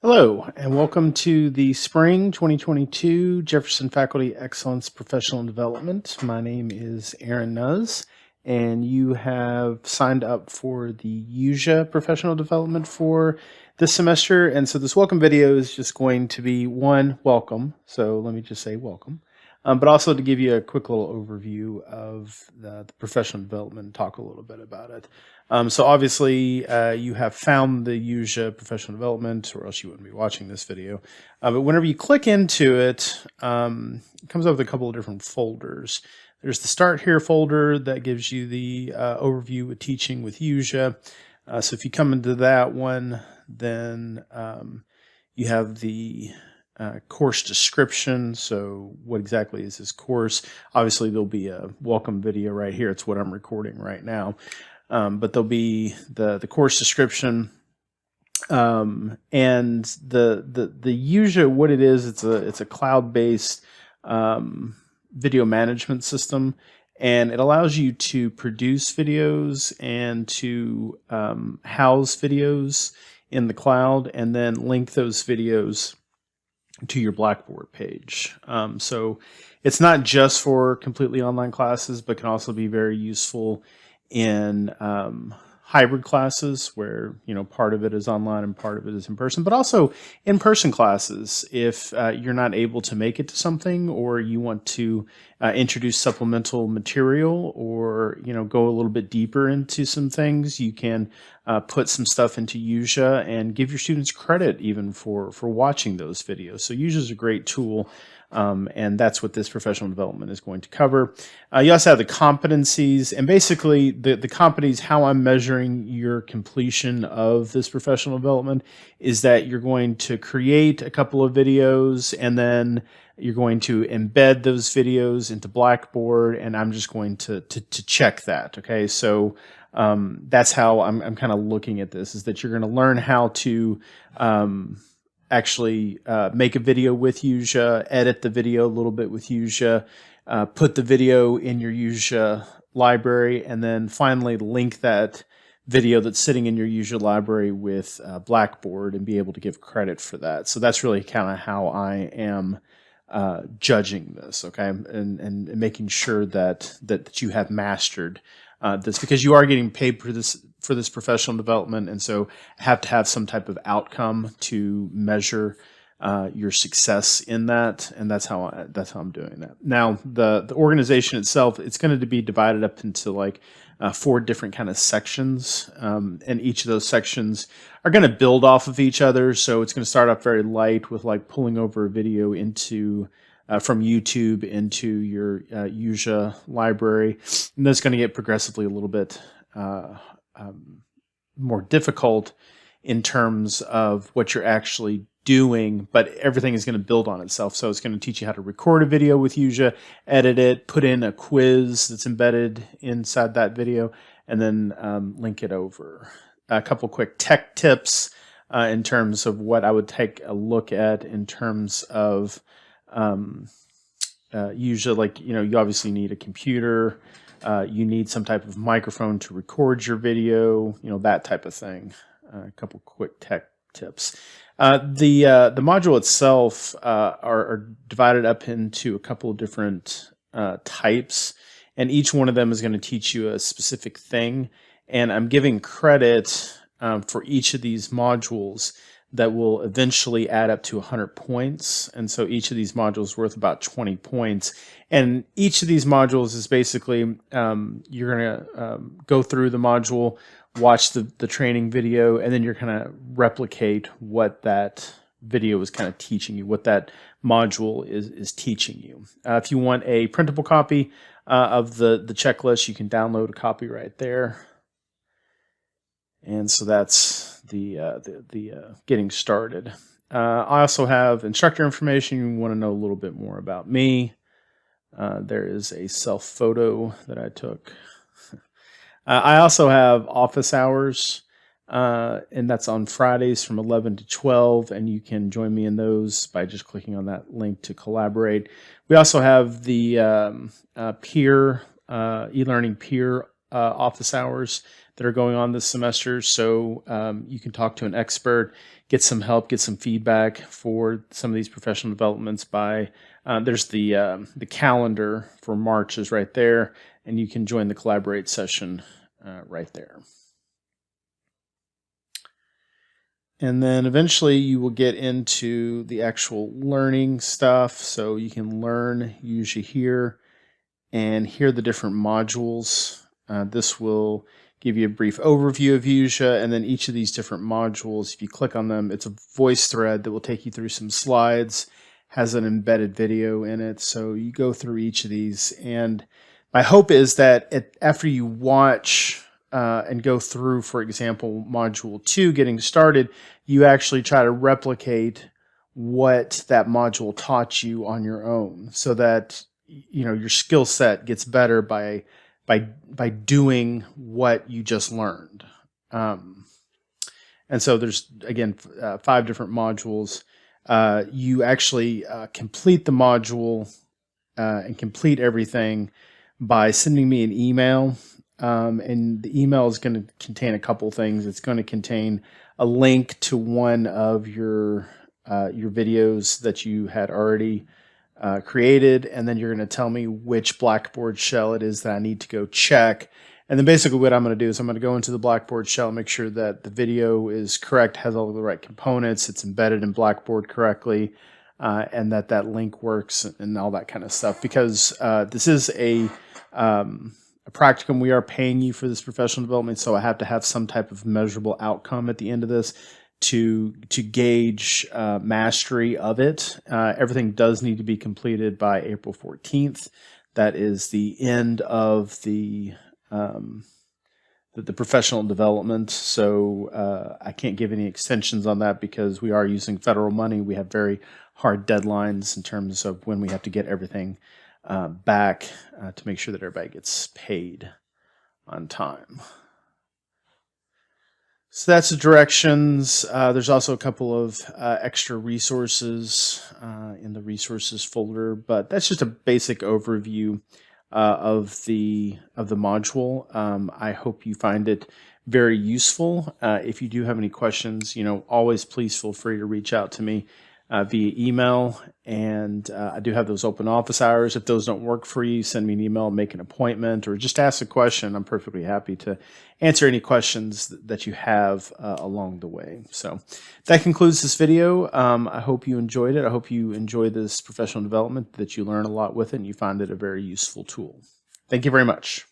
Hello, and welcome to the Spring 2022 Jefferson Faculty Excellence Professional Development. My name is Aaron Nuz, and you have signed up for the YuJa Professional Development for this semester. And so this welcome video is just going to be one, welcome. So let me just say welcome. But also to give you a quick little overview of the professional development and talk a little bit about it. So obviously you have found the YuJa professional development, or else you wouldn't be watching this video. But whenever you click into it, it comes up with a couple of different folders. There's the Start Here folder that gives you the overview of teaching with YuJa. So if you come into that one, then you have the course description. So what exactly is this course? Obviously there'll be a welcome video right here. It's what I'm recording right now. But there'll be the course description, and the YuJa, what it is, it's a cloud-based video management system, and it allows you to produce videos and to house videos in the cloud, and then link those videos to your Blackboard page. So it's not just for completely online classes, but can also be very useful in hybrid classes where, you know, part of it is online and part of it is in person, but also in-person classes if you're not able to make it to something, or you want to introduce supplemental material, or, you know, go a little bit deeper into some things. You can put some stuff into YuJa and give your students credit even for watching those videos. So YuJa is a great tool. And that's what this professional development is going to cover. You also have the competencies, and basically the competencies, how I'm measuring your completion of this professional development is that you're going to create a couple of videos, and then you're going to embed those videos into Blackboard, and I'm just going to check that. Okay, so that's how I'm kind of looking at this, is that you're going to learn how to actually make a video with YuJa, edit the video a little bit with YuJa, put the video in your YuJa library, and then finally link that video that's sitting in your YuJa library with Blackboard and be able to give credit for that. So that's really kind of how I am judging this, okay, and making sure that you have mastered this, because you are getting paid for this professional development, and so have to have some type of outcome to measure your success in that, and that's how I'm doing that. Now, the organization itself, it's going to be divided up into like 4 different kind of sections, and each of those sections are going to build off of each other. So it's going to start off very light with like pulling over a video into from YouTube into your YuJa library, and that's going to get progressively a little bit more difficult in terms of what you're actually doing, but everything is going to build on itself. So it's going to teach you how to record a video with YuJa, edit it, put in a quiz that's embedded inside that video, and then link it over. A couple quick tech tips in terms of what I would take a look at in terms of YuJa. Like, you know, you obviously need a computer. You need some type of microphone to record your video, you know, that type of thing. A couple quick tech tips. The module itself are divided up into a couple of different types, and each one of them is going to teach you a specific thing. And I'm giving credit for each of these modules that will eventually add up to 100 points. And so each of these modules is worth about 20 points. And each of these modules is basically, you're going to go through the module, watch the training video, and then you're kind of replicate what that video is kind of teaching you, what that module is teaching you. If you want a printable copy of the checklist, you can download a copy right there. And so that's the getting started. I also have instructor information. You want to know a little bit more about me. There is a self photo that I took. I also have office hours, and that's on Fridays from 11 to 12, and you can join me in those by just clicking on that link to collaborate. We also have the peer e-learning peer office hours that are going on this semester. So you can talk to an expert, get some help, get some feedback for some of these professional developments by, there's the calendar for March is right there, and you can join the Collaborate session right there. And then eventually you will get into the actual learning stuff. So you can learn YuJa here and hear the different modules. This will give you a brief overview of YuJa, and then each of these different modules, if you click on them, it's a voice thread that will take you through some slides, has an embedded video in it. So you go through each of these, and my hope is that after you watch and go through, for example, module 2, getting started, you actually try to replicate what that module taught you on your own, so that your skill set gets better by doing what you just learned. And so there's, again, 5 different modules. You actually complete the module and complete everything by sending me an email. And the email is going to contain a couple things. It's going to contain a link to one of your videos that you had already created, and then you're going to tell me which Blackboard shell it is that I need to go check. And then basically what I'm going to do is I'm going to go into the Blackboard shell and make sure that the video is correct, has all of the right components, it's embedded in Blackboard correctly, and that link works and all that kind of stuff. Because this is a practicum, we are paying you for this professional development, so I have to have some type of measurable outcome at the end of this to gauge mastery of it. Everything does need to be completed by April 14th. That is the end of the professional development. So I can't give any extensions on that because we are using federal money. We have very hard deadlines in terms of when we have to get everything back to make sure that everybody gets paid on time. So that's the directions. There's also a couple of extra resources in the resources folder, but that's just a basic overview of the module. I hope you find it very useful. If you do have any questions, always please feel free to reach out to me via email, and I do have those open office hours. If those don't work for you, send me an email, make an appointment, or just ask a question. I'm perfectly happy to answer any questions that you have along the way. So that concludes this video. I hope you enjoyed it. I hope you enjoy this professional development, that you learn a lot with it, and you find it a very useful tool. Thank you very much.